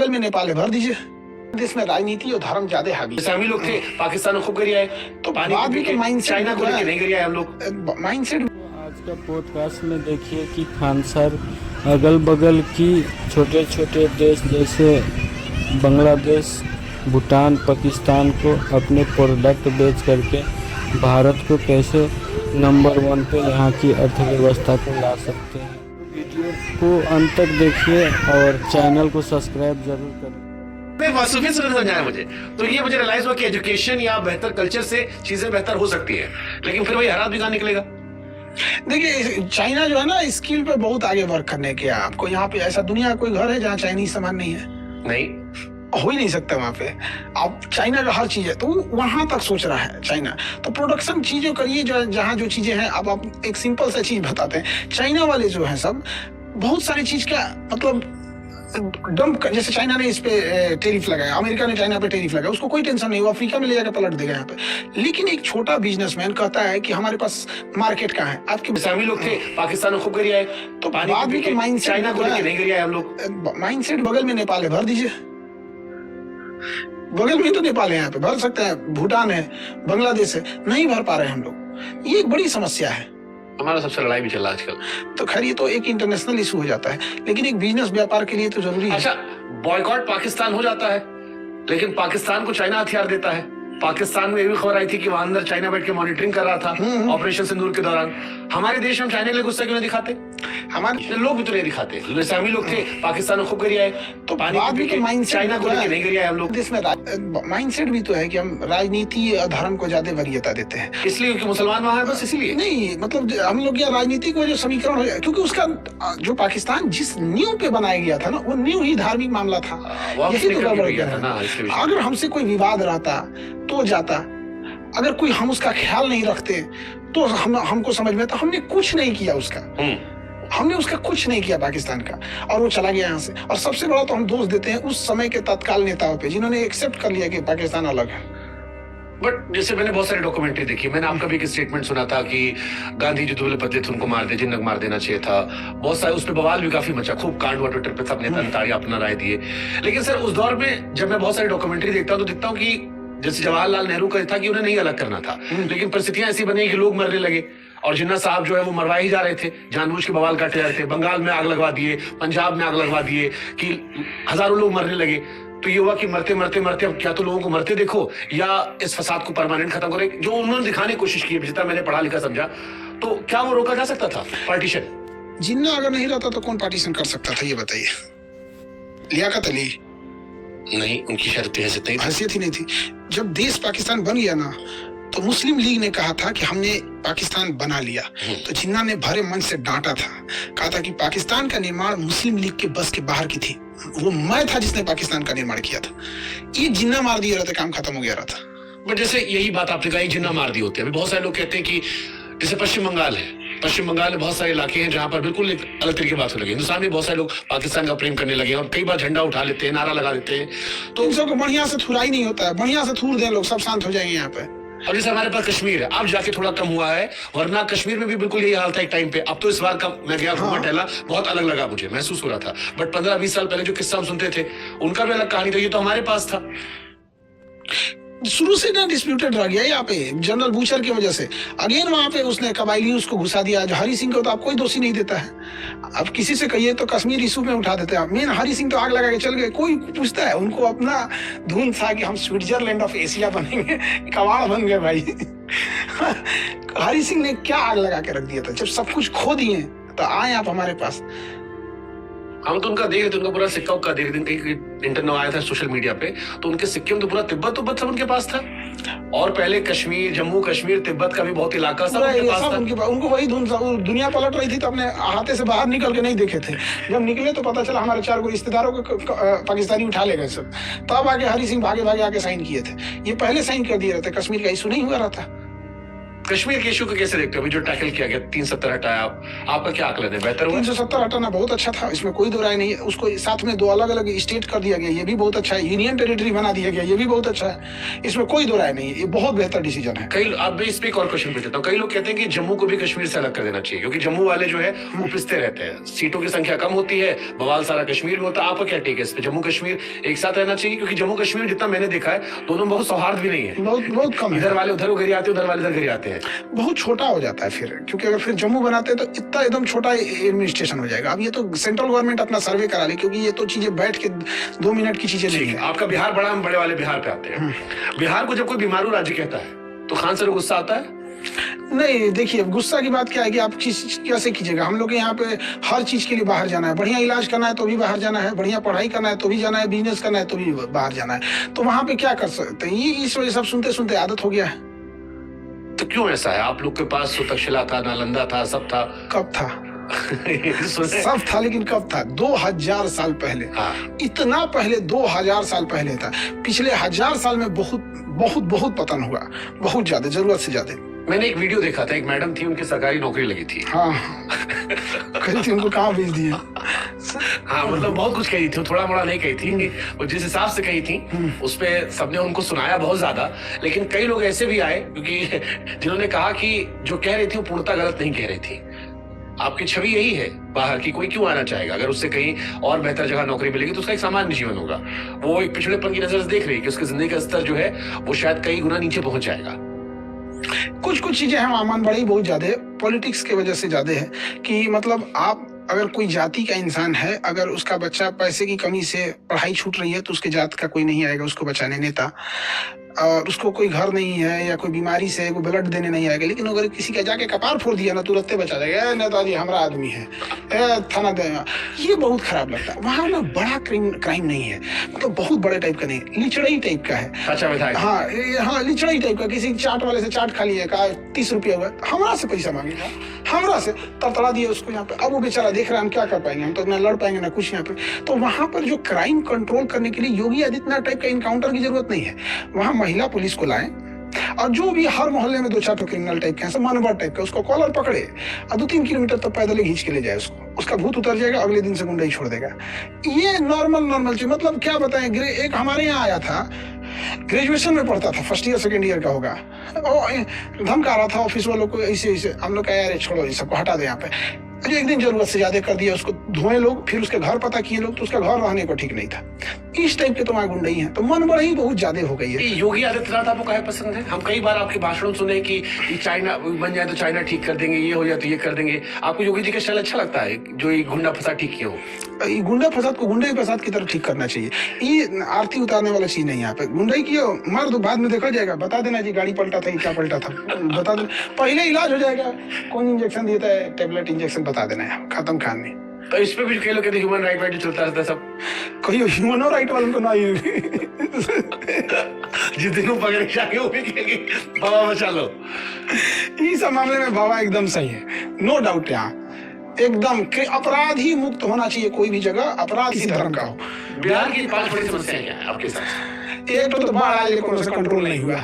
बगल में नेपाल है, भर दीजिए। देश में राजनीति और धर्म ज्यादा हावी। इस्लामी लोग थे, पाकिस्तान में खूब गिर आए, तो पानी पी के चाइना को लेके नहीं गिर आए हम लोग। माइंडसेट। आज का पॉडकास्ट में देखिए कि खान सर अगल बगल की छोटे छोटे देश जैसे बांग्लादेश, भूटान, पाकिस्तान को अपने प्रोडक्ट बेच करके भारत को कैसे नंबर 1 पे यहाँ की अर्थव्यवस्था को ला सकते हैं। वीडियो को अंत तक देखिए और चैनल को सब्सक्राइब जरूर करें। फिर समझाया मुझे, तो ये मुझे रियलाइज हुआ कि एजुकेशन या बेहतर कल्चर से चीजें बेहतर हो सकती है, लेकिन फिर वही हालात भी कहाँ निकलेगा। देखिए, चाइना जो है ना, स्किल पे बहुत आगे वर्क करने के। आपको यहाँ पे ऐसा दुनिया कोई घर है जहाँ चाइनीज सामान नहीं है? नहीं, हो ही नहीं सकता वहाँ पे। अब चाइना का हर चीज है, तो वहां तक सोच रहा है चाइना। तो प्रोडक्शन चीजों करिए जो जहाँ जो चीजें हैं। अब आप एक सिंपल सा चीज बताते हैं, चाइना वाले जो है सब बहुत सारी चीज का मतलब डंप, जैसे चाइना ने इस पे टेरिफ लगाया, अमेरिका ने चाइना पे टेरिफ लगाया, उसको कोई टेंशन नहीं, वो अफ्रीका में ले जाकर पलट देगा यहाँ पे। लेकिन एक छोटा बिजनेसमैन कहता है कि हमारे पास मार्केट कहाँ है। आपके इस्लामी लोग थे, पाकिस्तान में खूब गिर आए, तो पानी पी के चाइना को लेके नहीं गिर आए हम लोग। माइंडसेट बगल में नेपाल है, भर दीजिए। बगल में तो नेपाल है, यहाँ पे भर सकते हैं, भूटान है, बांग्लादेश है, नहीं भर पा रहे हैं हम लोग। ये एक बड़ी समस्या है। हमारा सबसे लड़ाई भी चल रहा है आजकल। तो खैर ये तो एक इंटरनेशनल इशू हो जाता है, लेकिन एक बिजनेस व्यापार के लिए तो जरूरी है। अच्छा, बॉयकॉट पाकिस्तान हो जाता है, लेकिन पाकिस्तान को चाइना हथियार देता है। पाकिस्तान में ये भी खबर आई थी कि वहां अंदर चाइना बैठ के मॉनिटरिंग कर रहा था ऑपरेशन सिंदूर के दौरान। हमारे देश में चाइना के लिए गुस्सा क्यों नहीं दिखाते? हमारे लोग भी तो नहीं दिखाते। इस्लामी लोग थे, पाकिस्तान में खूब गिर आए, तो पानी पी के चाइना को लेके नहीं गिर आए हम लोग। देश में माइंडसेट भी तो है कि हम राजनीति और धर्म को ज्यादा वरीयता देते हैं, इसलिए क्योंकि मुसलमान वहां है, बस इसीलिए नहीं। मतलब हम लोग क्या राजनीति को जो समीकरण हो, क्योंकि उसका जो पाकिस्तान जिस नींव पे बनाया गया था ना, वो नींव ही धार्मिक मामला था। यही तो गड़बड़ गया था। अगर हमसे कोई विवाद रहता तो जाता, अगर कोई हम उसका ख्याल नहीं रखते तो हमको समझ में आता हमने कुछ नहीं किया उसका। हमने उसका कुछ नहीं किया पाकिस्तान का, और वो चला गया यहाँ से। और सबसे बड़ा तो हम दोष देते हैं उस समय के तत्काल नेताओं पे, जिन्होंने एक्सेप्ट कर लिया कि पाकिस्तान अलग है। बट जैसे मैंने बहुत सारी डॉक्यूमेंट्री देखी, मैंने आपका भी एक स्टेटमेंट सुना था कि गांधी जी दुबले पतले थे, उनको मार दे, जिन्नक मार देना चाहिए था। बहुत सारे उस पर बवाल भी काफी मचा, खूब कांड हुआ ट्विटर पे, सब नेता ताड़ियां अपना राय दिए। लेकिन सर उस दौर में जब मैं बहुत सारी डॉक्यूमेंट्री देखता हूँ तो दिखता हूँ कि जैसे जवाहरलाल नेहरू का था कि उन्हें नहीं अलग करना था, लेकिन परिस्थितियां ऐसी बनी कि लोग मरने लगे, और जिन्ना साहब जो है वो मरवाए ही जा रहे थे, जानबूझ के बवाल काटे जा रहे थे। बंगाल में आग लगवा दिए, पंजाब में आग लगवा दिए, कि हजारों लोग मरने लगे। तो ये हुआ कि मरते मरते मरते अब क्या तो लोगों को मरते देखो, या इस फसाद को परमानेंट खत्म करें, जो उन्होंने दिखाने की कोशिश की। जितना मैंने पढ़ा लिखा समझा, तो क्या वो रोका जा सकता था पार्टीशन? जिन्ना अगर नहीं रहता तो कौन पार्टीशन कर सकता था, ये बताइए। लियाकत अली नहीं, उनकी हैसियत ही नहीं थी। जब देश पाकिस्तान बन गया ना, तो मुस्लिम लीग ने कहा था कि हमने पाकिस्तान बना लिया, तो जिन्ना ने भरे मन से डांटा था, कहा था कि पाकिस्तान का निर्माण मुस्लिम लीग के बस के बाहर की थी, वो मैं था जिसने पाकिस्तान का निर्माण किया था। ये जिन्ना मार दिया रहता, काम खत्म हो गया रहता। बट जैसे यही बात आपने कहा, जिन्ना मार दिए होते हैं। बहुत सारे लोग कहते हैं कि जैसे पश्चिम बंगाल है, पश्चिम बंगाल में बहुत सारे इलाके हैं जहां पर बिल्कुल एक अलग तरीके की बात होने लगी। हिंदुस्तान में बहुत सारे लोग पाकिस्तान का प्रेम करने लगे और कई बार झंडा उठा लेते हैं, नारा लगा देते हैं। तो इन सबको बढ़िया से थुराई नहीं होता है, बढ़िया से थूर दें लोग, सब शांत हो जाएंगे यहाँ पे। अब जैसे हमारे पास कश्मीर है, अब जाके थोड़ा कम हुआ है, वरना कश्मीर में भी बिल्कुल यही हाल था एक टाइम पे। अब तो इस बार का मैं गया घूमा टहला, बहुत अलग लगा, मुझे महसूस हो रहा था। बट 15-20 साल पहले जो किस्सा हम सुनते थे, उनका भी अलग कहानी था। ये तो हमारे पास था, शुरू से ना डिस्प्यूटेड रह गया यहाँ पे जनरल बूचर की वजह से। अगेन वहां पे उसने कबायली उसको घुसा दिया। हरि सिंह को तो आप कोई दोषी नहीं देता है। अब किसी से कहिए तो कश्मीर इशू में उठा देते हैं। मेन हरि सिंह तो आग लगा के चल गए, कोई पूछता है? उनको अपना धुन था कि हम स्विट्जरलैंड ऑफ एशिया बनेंगे, कबाड़ बन गए भाई। हरि सिंह ने क्या आग लगा के रख दिया था? जब सब कुछ खो दिए तो आए आप हमारे पास। हम तो उनका देख रहे थे, उनका पूरा सिक्का उक्का देख रहे थे, कहीं इंटरनेट आया था सोशल मीडिया पे, तो उनके सिक्के में तो पूरा तिब्बत सब उनके पास था। और पहले कश्मीर, जम्मू कश्मीर, तिब्बत का भी बहुत इलाका सब उनके पास था। उनको वही धुन, दुनिया पलट रही थी तो अपने हाथे से बाहर निकल के नहीं देखे थे। जब निकले तो पता चला हमारे 4 रिश्तेदारों को पाकिस्तानी उठा ले गए सब। तब आके हरि सिंह भागे भागे आके साइन किए थे। ये पहले साइन कर दिए रहते, कश्मीर का इशू नहीं हुआ रहता। कश्मीर के इशू को कैसे देखते हो? अभी जो टैकल किया गया 370 हटाया, आपका क्या आकलन है? बेहतर हुआ? 370 हटाना बहुत अच्छा था, इसमें कोई दो राय नहीं है। उसको साथ में 2 अलग अलग स्टेट कर दिया गया, ये भी बहुत अच्छा है। यूनियन टेरिटरी बना दिया गया, ये भी बहुत अच्छा है। इसमें कोई दो राय नहीं है, ये बहुत बेहतर डिसीजन है। कई अब मैं इस पे एक और क्वेश्चन पूछ देता हूँ। कई लोग कहते हैं कि जम्मू को भी कश्मीर से अलग कर देना चाहिए, क्योंकि जम्मू वाले जो है वो पिसते रहते हैं, सीटों की संख्या कम होती है, बवाल सारा कश्मीर में होता है। आपका क्या टेक है इस पे? जम्मू कश्मीर एक साथ रहना चाहिए? क्योंकि जम्मू कश्मीर जितना मैंने देखा है दोनों बहुत सौहार्द भी नहीं है, बहुत कम है। इधर वाले उधर घरी आते हैं, उधर वाले इधर घरी आते हैं। बहुत छोटा हो जाता है फिर, क्योंकि अगर फिर जम्मू बनाते हैं तो इतना एकदम छोटा एडमिनिस्ट्रेशन हो जाएगा। अब ये तो सेंट्रल गवर्नमेंट अपना सर्वे करा ले, क्योंकि ये तो चीजें बैठ के 2 मिनट की चीजें नहीं है। आपका बिहार बड़ा, हम बड़े वाले बिहार पे आते हैं। बिहार को जब कोई बीमारू राज्य कहता है तो खान सर को गुस्सा आता है? नहीं, देखिए गुस्सा की बात क्या है कि आप कैसे कीजिएगा। हम लोग के यहाँ पे हर चीज के लिए बाहर जाना है, बढ़िया इलाज करना है तो भी बाहर जाना है, बढ़िया पढ़ाई करना है तो भी जाना है, बिजनेस करना है तो भी बाहर जाना है। तो वहां पे क्या कर सकते हैं? ये इस वजह सब सुनते सुनते आदत हो गया है। तो क्यों ऐसा है? आप लोग के पास तो तक्षशिला था, नालंदा था, सब था। कब था? सब था, लेकिन कब था? 2000 साल पहले। इतना पहले 2000 साल पहले था। पिछले 1000 साल में बहुत बहुत बहुत पतन हुआ, बहुत ज्यादा, जरूरत से ज्यादा। मैंने एक वीडियो देखा था, एक मैडम थी, उनकी सरकारी नौकरी लगी थी। हाँ कही थी, उनको कहाँ भेज दिया। हाँ, मतलब बहुत कुछ कही थी, थोड़ा मोड़ा नहीं कही थी, और जिस हिसाब से कही थी उस पे सबने उनको सुनाया बहुत ज्यादा। लेकिन कई लोग ऐसे भी आए क्योंकि जिन्होंने कहा कि जो कह रही थी वो पूर्णतः गलत नहीं कह रही थी। आपकी छवि यही है बाहर की, कोई क्यों आना चाहेगा? अगर उससे कहीं और बेहतर जगह नौकरी मिलेगी तो उसका एक सामान्य जीवन होगा। वो एक पिछड़ेपन की नजर से देख रही है कि उसकी जिंदगी का स्तर जो है वो शायद कई गुना नीचे पहुंच जाएगा। कुछ चीजें हैं आमान बड़ी बहुत ज्यादा है, पॉलिटिक्स की वजह से ज्यादा है। कि मतलब आप अगर कोई जाति का इंसान है, अगर उसका बच्चा पैसे की कमी से पढ़ाई छूट रही है तो उसके जात का कोई नहीं आएगा उसको बचाने, नेता। और उसको कोई घर नहीं है या कोई बीमारी से कोई ब्लड देने नहीं आएगा, लेकिन अगर किसी का जाके कपार फोड़ दिया ना, तुरंत बचा जाएगा, नेताजी हमारा आदमी है, थाना देगा। ये बहुत खराब लगता है। वहां ना बड़ा क्राइम नहीं है, मतलब बहुत बड़े टाइप का नहीं, लिचड़ई टाइप का है। अच्छा विधायक? हाँ, लिचड़ई टाइप का। किसी चाट वाले से चाट खा लिया, कहा 30 रुपया हुआ, हमरा से पैसा मांगेगा, हमरा से तड़तड़ा दिया उसको यहाँ पे। अब वो बेचारा देख रहा है, हम क्या कर पाएंगे, हम तो ना लड़ पाएंगे ना कुछ यहाँ पे। तो वहां पर जो क्राइम कंट्रोल करने के लिए योगी आदित्यनाथ टाइप का इनकाउंटर की जरूरत नहीं है। वहां महिला पुलिस को लाएं, और जो भी हर मोहल्ले में 2-4 क्रिमिनल टाइप के हैं, सब मानवर टाइप का, उसको कॉलर पकड़े और 2-3 किलोमीटर तक पैदल ही खींच के ले जाए उसको, उसका भूत उतर जाएगा, अगले दिन से गुंडा ही छोड़ देगा। ये नॉर्मल चीज। मतलब क्या बताएं, एक हमारे यहाँ आया था, ग्रेजुएशन में पढ़ता था, फर्स्ट ईयर सेकेंड ईयर का होगा, धमका रहा था ऑफिस वालों को, ऐसे हम लोग कहा यार छोड़ो, ये सबको हटा दे यहाँ पे। जो एक दिन जरूरत से ज्यादा कर दिया, उसको धोए लोग, फिर उसके घर पता किए लोग तो उसका घर रहने को ठीक नहीं था। इस टाइप के तो वहां गुंडई हैं, तो मन बढ़ी बहुत ज्यादा हो गई है। योगी आदित्यनाथ आपको काहे पसंद है? हम कई बार आपके भाषण सुने कि चाइना बन जाए तो चाइना ठीक कर देंगे, ये हो जाए तो ये कर देंगे। आपको योगी जी का स्टाइल अच्छा लगता है, जो ये गुंडा फसाद ठीक किया हो? ये गुंडा फसाद को गुंडे फसाद की तरफ ठीक करना चाहिए। ये आरती उतारने वाला चीज नहीं है यहाँ पे। गुंडाई किया मार दो, बाद में देखा जाएगा, बता देना जी गाड़ी पलटा था, क्या पलटा था, बता देना, पहले इलाज हो जाएगा। कौन इंजेक्शन देता है, टेबलेट इंजेक्शन बता देना है, खत्म कहानी। तो इस पे भी कई लोग कहते हैं ह्यूमन राइट जो चलता रहता है सब। कहियो ह्यूमन राइट वालों को ना ही जिस दिन पकड़े जाके वो भी कहेंगे बाबा बचा लो। इस सब मामले में बाबा एकदम सही है, नो डाउट। यहाँ एकदम अपराध ही मुक्त होना चाहिए, कोई भी जगह अपराध किसी धर्म का हो। बिहार की 5 बड़ी समस्याएं क्या है आपके साथ? एक तो बाढ़ आए कौन सा कंट्रोल नहीं हुआ,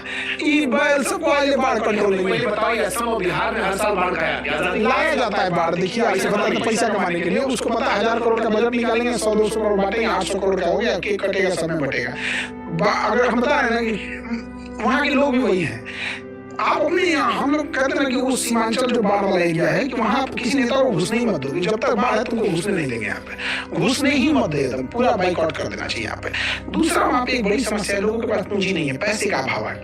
सबको आए बाढ़ कंट्रोल नहीं हुआ। बताओ, असम और बिहार में हर साल बाढ़ लाया जाता है बाढ़। देखिए ऐसे बता के पैसा कमाने के लिए, उसको पता 1000 करोड़ का बजट निकालेंगे, 100-200 करोड़ बांटेंगे, 800 करोड़ का हो गया, केक कटेगा, सब में बटेगा। अगर हम बता रहे हैं ना कि वहाँ के लोग भी वही हैं। आप अपने यहाँ, हम लोग कहते हैं कि वो सीमांचल जो बाढ़ वाला एरिया है, कि वहाँ किसी नेता को घुसने ही मत दो, जब तक बाढ़ है तुमको घुसने नहीं देंगे। यहाँ पे घुसने ही मत दे, पूरा बाइकआउट कर देना चाहिए यहाँ पे। दूसरा, वहाँ पे एक बड़ी समस्या है, लोगों के पास पूंजी नहीं है, पैसे का अभाव है।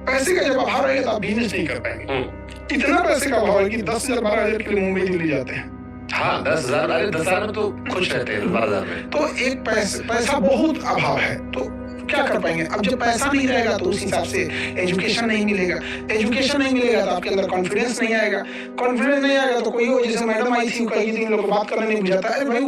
पैसे का जब अभाव रहेगा तो आप बिजनेस नहीं कर पाएंगे। इतना पैसे का अभाव है कि 10,000-12,000 के लिए मुंबई दिल्ली जाते हैं। हाँ, 10,000 में तो खुश रहते हैं, 12,000 में तो एक पैसा बहुत अभाव है, तो क्या कर पाएंगे? अब जब पैसा नहीं रहेगा तो उस हिसाब से एजुकेशन नहीं मिलेगा, एजुकेशन नहीं मिलेगा तो आपके अंदर कॉन्फिडेंस नहीं आएगा, कॉन्फिडेंस नहीं आएगा तो कोई हो, जैसे मैडम आई थी, कई दिन लोग बात करने नहीं बुझाता है। भाई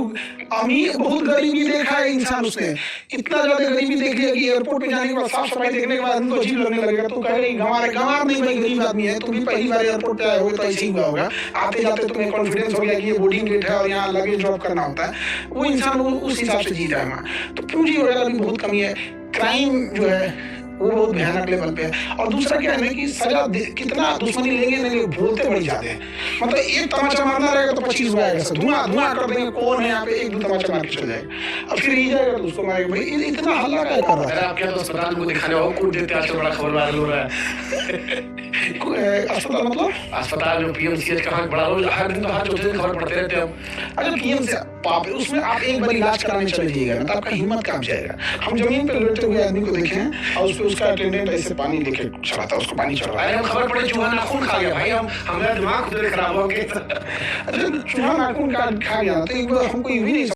अमीर बहुत गरीबी देखा है इंसान, उसने इतना ज्यादा गरीबी देख लिया कि एयरपोर्ट पे जाने के बाद, साफ सफाई देखने के बाद उनको अजीब लगने लगेगा। तो कह रही गंवार नहीं भाई, गरीब आदमी है, तुम भी पहली बार एयरपोर्ट पे आए हो तो ऐसे ही हुआ होगा, आते जाते तुम्हें कॉन्फिडेंस हो गया कि ये बोर्डिंग गेट है और यहाँ लगेज ड्रॉप करना होता है। वो इंसान उस हिसाब से जी रहा है। तो पूंजी वगैरह भी बहुत कमी है। क्राइम जो है वो बहुत भयानक लेवल पे है। और दूसरा क्या है ना कि सजा कितना दुश्मनी लेंगे ना, लोग भूलते बढ़ जाते हैं। मतलब एक तमाचा मारना रहेगा तो 25 गो आएगा, सब धुआं धुआं कर देंगे, कौन है यहाँ पे, एक दो तमाचा मार के चल जाएगा, अब फिर ही जाएगा तो उसको मारेगा। भाई इतना हल्ला क्या कर रहा अरे है? आप क्या तो अस्पताल को दिखाने हो, कूट देते आजकल बड़ा खबर वायरल हो रहा है। अस्पताल मतलब अस्पताल जो पीएमसीएच कहाँ बड़ा रोज हर दिन तो हर चौथे दिन खबर पढ़ते रहते हैं हम। अगर पीएम से पाप उसमें आप एक बार इलाज कराने चले जाइएगा ना तो आपका हिम्मत काम जाएगा। हम जमीन पे लेटे हुए आदमी को देखे हैं और उसका अटेंडेंट ऐसे पानी लेके चढ़ाता, उसको पानी चढ़ रहा है। अरे हम खबर पड़े चूहा नाखून खा गया भाई, हम हमारा दिमाग खुद खराब हो गया। अच्छा चूहा नाखून खा गया तो एक बार हमको ये भी नहीं